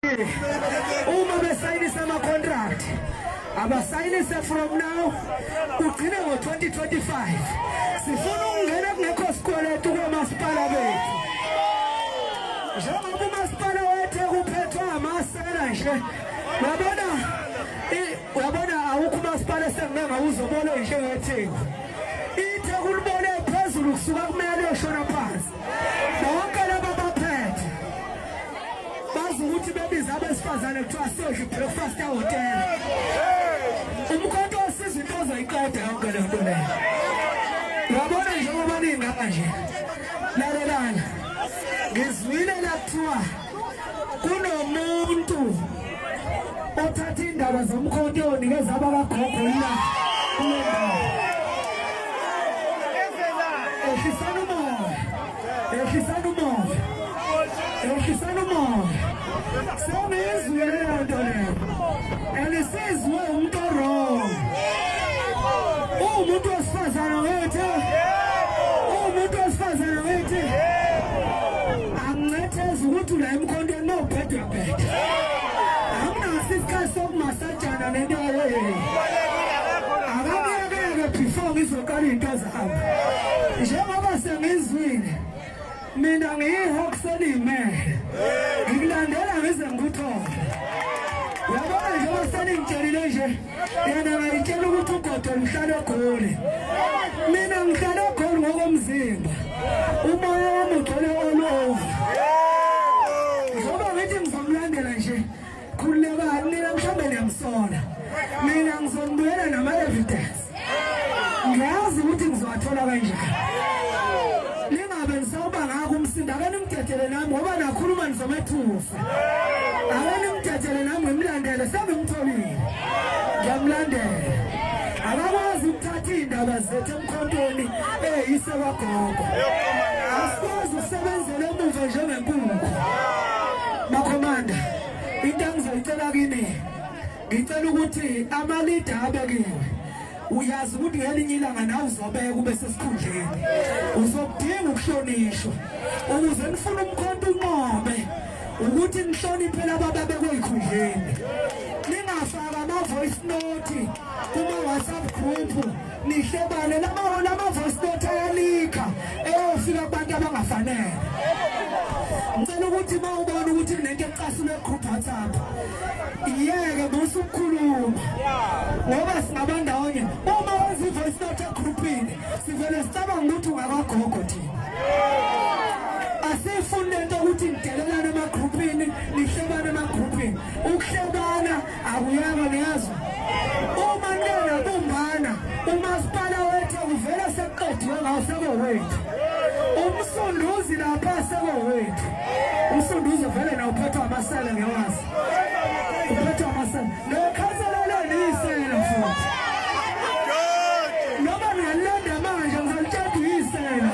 Uma besayinisa ama-contract abasayinise from now ugcine ngo-2025 sifuna ukungena kungekho sikweletu kwamasipala bethu njengoba umasipala wethu kuphethwe amasela nje wabona awukho umasipala esenginganga uzobona nje ngetheku itheku libone phezulu kusuka kumele yoshona phansi bonke laba baphethe bazi ukuthi bebiza abesifazane kuthiwa social breakfast hotel umkhonto osiza into ozoyiqeda yonke le nto leyo yabona njengoba ningaka nje lalelana ngizwile la kuthiwa kunomuntu othatha indaba zomkhonto onikeza abakagogo la Ehlisana umoya sengizwe le nto leyo elisizwe umuntu wrong umuntu wesifazane wethu angetheza ukuthi la emkhontweni nobhedwa bhedwa akunaso isikhathi sokumasajana nento leyo akabeke before ngizokala into zahamba njengoba sengizwile mina ngiyihawkselimele ngikulandela ngize ngikuthole yabona njengoba seningitshelile nje yena ngayitshela ukuthi ugodo ngihlala eGoli mina ngihlala eGoli ngokomzimba umoya wami ugcwele all over ngoba ngithi ngizomlandela nje khululekani nina mhlawumbe niyamsola mina ngizonibuyela nama-evidence ngiyazi ukuthi ngizowathola kanjani ake nimthetele nami ngoba nakhuluma nizomethusa ake nimthetele nami ngimlandele sengimtholile ngiyamlandela akakwazi ukuthatha iy'ndaba zethu emkhontweni eyise kwagogo asikwazi ukusebenzela emuva njengenkukhu makhomanda into engizoyicela kini ngicela ukuthi amalida abekiwe uyazi ukuthi ngelinye ilanga nawe uzobeka ube sesikhundleni uzokudinga ukuhlonishwa ukuze nifuna umkhonto unqobe ukuthi nihloniphe laba ababekwe ey'khundleni ningafaka ama-voice note kuma-WhatsApp group nihlebane lama-voice note ayalikha eyofika kubantu abangafanele ngicela ukuthi uma ubona ukuthi kunento ecasule group WhatsApp iyeke musukukhuluma ngoba singabandawonye uma wenza i-voice note egroupini sivele sicabanga ukuthi ungakagogo thina asifuni lento ukuthi nidelelane emagroupini nihlebane emagroupini ukuhlebana akuyanga niyazwa uma nena bumbana umasipala wethu uvela seqediwe ngawo sekowethu umsunduzi lapha sekowethu umsunduzi vele na uphethwa amasela ngewazi uphethwa amasela nekhansela leliyisela futhi noma ngiyalanda manje ngizalitshela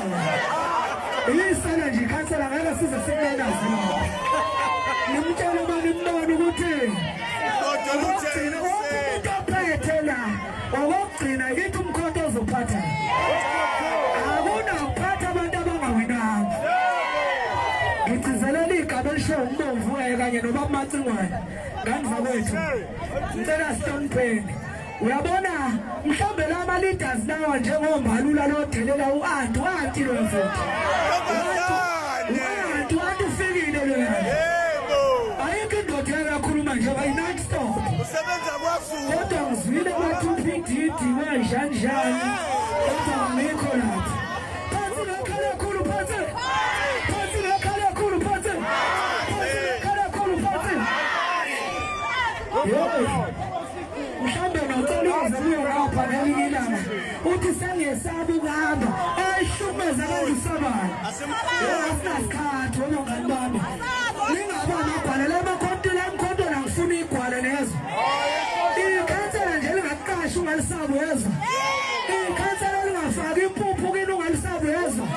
iyisela nje ikhansela ngeke size sikulelaze nimtshela ubani mbona ukuthi okugcina umuntu ophethe la okugcina yithi umkhonto ozophatha akunakuphatha abantu abangawinanga ngigcizelela igaba elishiwo umbomvu kanye noba umacingwane ngandiva kwethu ngicela sihlonipheni uyabona mhlawumbe la ama-leaders lawa njengombalula lodelela u-anti lo mfowethu u-anti ufikile lo ayikho indoda yakakhuluma nje bayi-night stop kodwa ngizwile bathi uPDD kanjani kodwa ngikho lapha phansi ngekhala ekhulu phansi ngekhala ekhulu phansi mhlawumbe nocela uyezeluyolapha ngelinye ilanga uthi sengiyesaba ukuhamba ayihlukumeza kanjusabani asinasikhathi wabangani bami ningaba amagwala emkhonto nangifuna igwala nezo ikhansela nje lingaqashi ungalisabi wezwa ikhansela lingafaki impuphu kini ungalisabi wezwa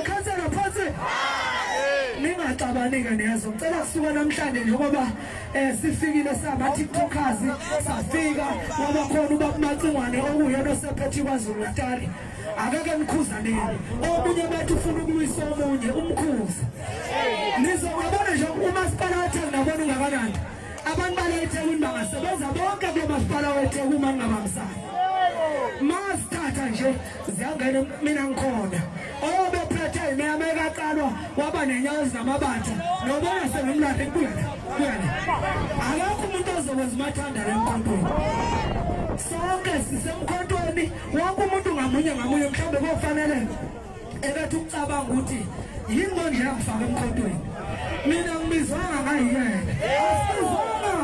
khansela phansi ningacabanike nezo ngicela kusuka namhlanje njengoba sifikile sama-tiktokers safika wabakhona ubaba Macingwane okuyena osephethe KwaZulu Natal akeke nikhuza nini omunye bethu ufuna ukulwisa omunye umkhuza nizobona nje umasipala waThekwini nabona ungakanani abantu bale eThekwini bangasebenza bonke kulo masipala weThekwini uma ngingabambisana masithatha nje ziyangena mina ngikhona obephethe imeyame kaqalwa waba nenyawo ezinamabatha nobona sengimlande kuyena akekho umuntu ozokwenza umathandana emkhontweni sonke sisemkhontweni wonke umuntu ngamunye mhlawumbe kofanele ebethi ukucabanga ukuthi yingo nje yakufaka emkhontweni mina ngibizwanga ngayiyena asibizwanga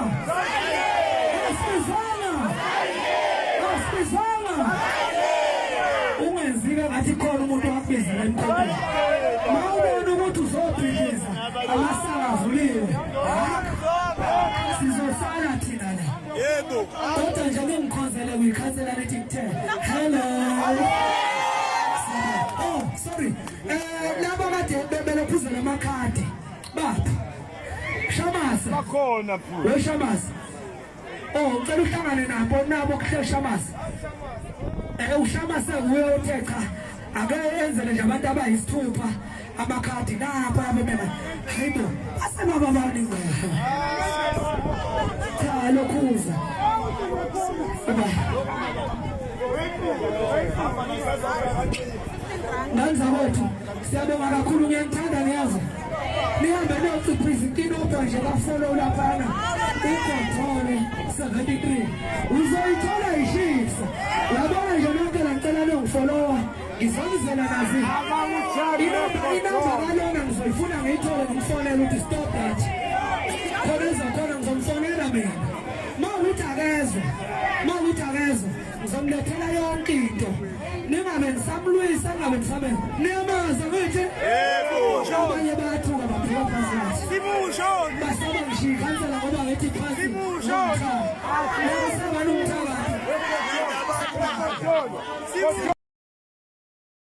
ungenzike ngathi khona umuntu wakubizela emkhontweni mawubona ukuthi uzobhikiza amasaka avuliwe sizosala thina la yebo kodwa nje bengikhonzele kuyikhansela lethi kuthe hello oh sorry laba kade belophuzela amakhadi bapha Shamasa bakhona futhi we Shamasa oh ucela uhlangane nabo kuhle Shamasa uShamasa kuye othe cha ake yenzele nje abantu abayisithupha amakhadi lapha abemema hayibo asebaba bani cha lokhuza Nanzakwethu siyabonga kakhulu ngiyangithanda niyazi nihambe nociphiza inkinobho nje kafollow laphana ukontrole 73 uzoyithola ishisa yabona nje nonke la ngicela nongifollowa ngizongizela nazi inamba kalona ngizoyifuna ngiyithole ngimfonela ukuthi stop that khona ngizomfonela mina mawukuthi akezwe ngizomlethela yonke into ningabe ngisamlwisa ngabe ngisabe niyamaza ngithi yebo abanye bayathuka baphila phansi sibusho basaba ngishika kansela ngoba ngithi phansi sibusho yebo sabani umthakathi